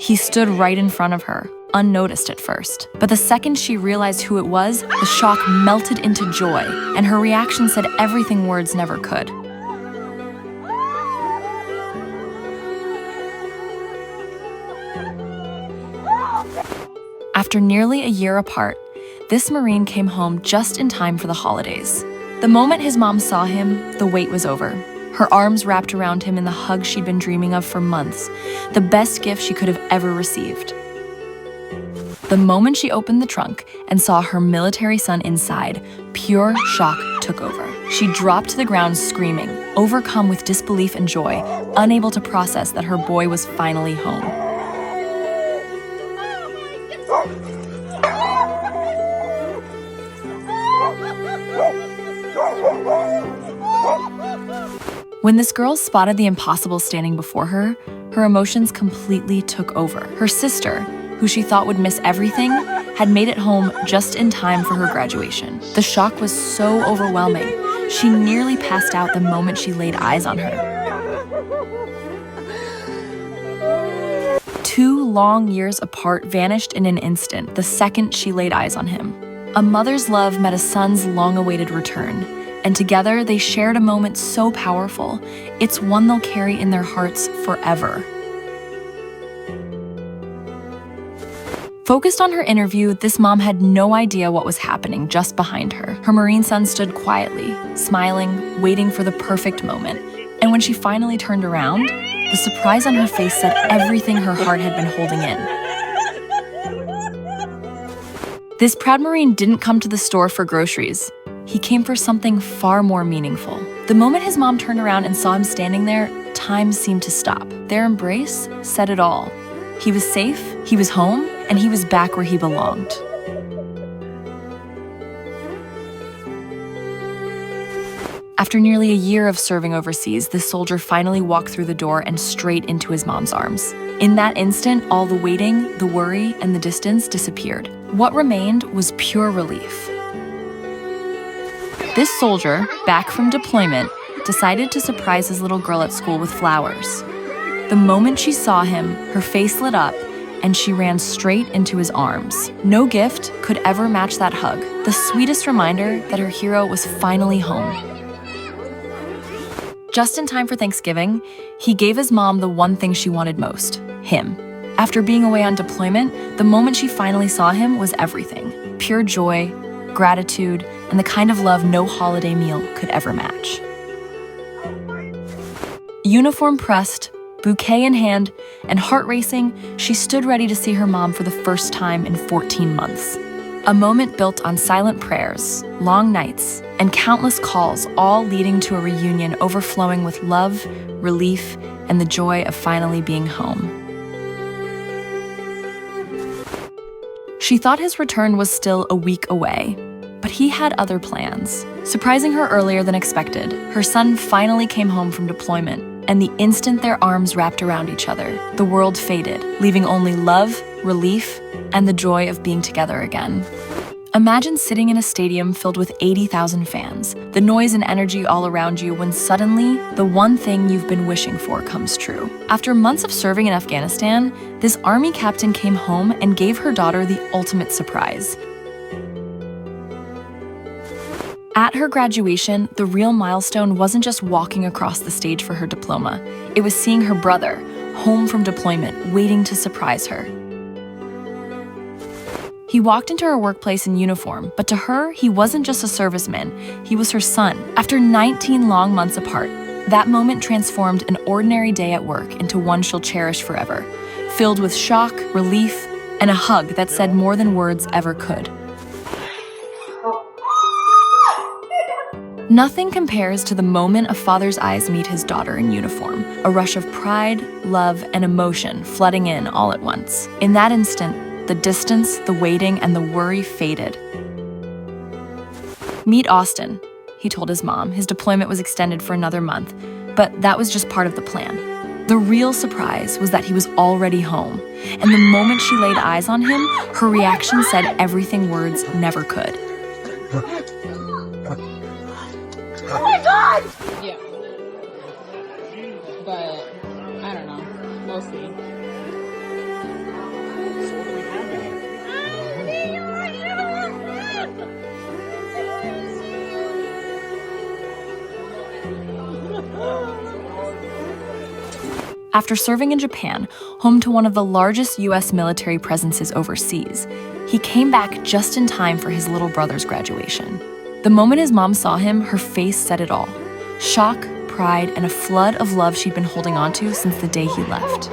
He stood right in front of her, unnoticed at first. But the second she realized who it was, the shock melted into joy, and her reaction said everything words never could. After nearly a year apart, this Marine came home just in time for the holidays. The moment his mom saw him, the wait was over. Her arms wrapped around him in the hug she'd been dreaming of for months, the best gift she could have ever received. The moment she opened the trunk and saw her military son inside, pure shock took over. She dropped to the ground screaming, overcome with disbelief and joy, unable to process that her boy was finally home. When this girl spotted the impossible standing before her, her emotions completely took over. Her sister, who she thought would miss everything, had made it home just in time for her graduation. The shock was so overwhelming, she nearly passed out the moment she laid eyes on her. 2 long years apart vanished in an instant the second she laid eyes on him. A mother's love met a son's long-awaited return, and together they shared a moment so powerful, it's one they'll carry in their hearts forever. Focused on her interview, this mom had no idea what was happening just behind her. Her Marine son stood quietly, smiling, waiting for the perfect moment. And when she finally turned around, the surprise on her face said everything her heart had been holding in. This proud Marine didn't come to the store for groceries. He came for something far more meaningful. The moment his mom turned around and saw him standing there, time seemed to stop. Their embrace said it all. He was safe, he was home, and he was back where he belonged. After nearly a year of serving overseas, this soldier finally walked through the door and straight into his mom's arms. In that instant, all the waiting, the worry, and the distance disappeared. What remained was pure relief. This soldier, back from deployment, decided to surprise his little girl at school with flowers. The moment she saw him, her face lit up, and she ran straight into his arms. No gift could ever match that hug, the sweetest reminder that her hero was finally home. Just in time for Thanksgiving, he gave his mom the one thing she wanted most, him. After being away on deployment, the moment she finally saw him was everything. Pure joy, gratitude, and the kind of love no holiday meal could ever match. Uniform pressed, bouquet in hand, and heart racing, she stood ready to see her mom for the first time in 14 months. A moment built on silent prayers, long nights, and countless calls, all leading to a reunion overflowing with love, relief, and the joy of finally being home. She thought his return was still a week away, but he had other plans. Surprising her earlier than expected, her son finally came home from deployment, and the instant their arms wrapped around each other, the world faded, leaving only love, relief, and the joy of being together again. Imagine sitting in a stadium filled with 80,000 fans, the noise and energy all around you when suddenly the one thing you've been wishing for comes true. After months of serving in Afghanistan, this Army captain came home and gave her daughter the ultimate surprise. At her graduation, the real milestone wasn't just walking across the stage for her diploma. It was seeing her brother, home from deployment, waiting to surprise her. He walked into her workplace in uniform, but to her, he wasn't just a serviceman, he was her son. After 19 long months apart, that moment transformed an ordinary day at work into one she'll cherish forever, filled with shock, relief, and a hug that said more than words ever could. Nothing compares to the moment a father's eyes meet his daughter in uniform, a rush of pride, love, and emotion flooding in all at once. In that instant, the distance, the waiting, and the worry faded. "Meet Austin," he told his mom. His deployment was extended for another month, but that was just part of the plan. The real surprise was that he was already home, and the moment she laid eyes on him, her reaction said everything words never could. Oh my God! Yeah. But, I don't know. We'll see. After serving in Japan, home to one of the largest US military presences overseas, he came back just in time for his little brother's graduation. The moment his mom saw him, her face said it all. Shock, pride, and a flood of love she'd been holding onto since the day he left.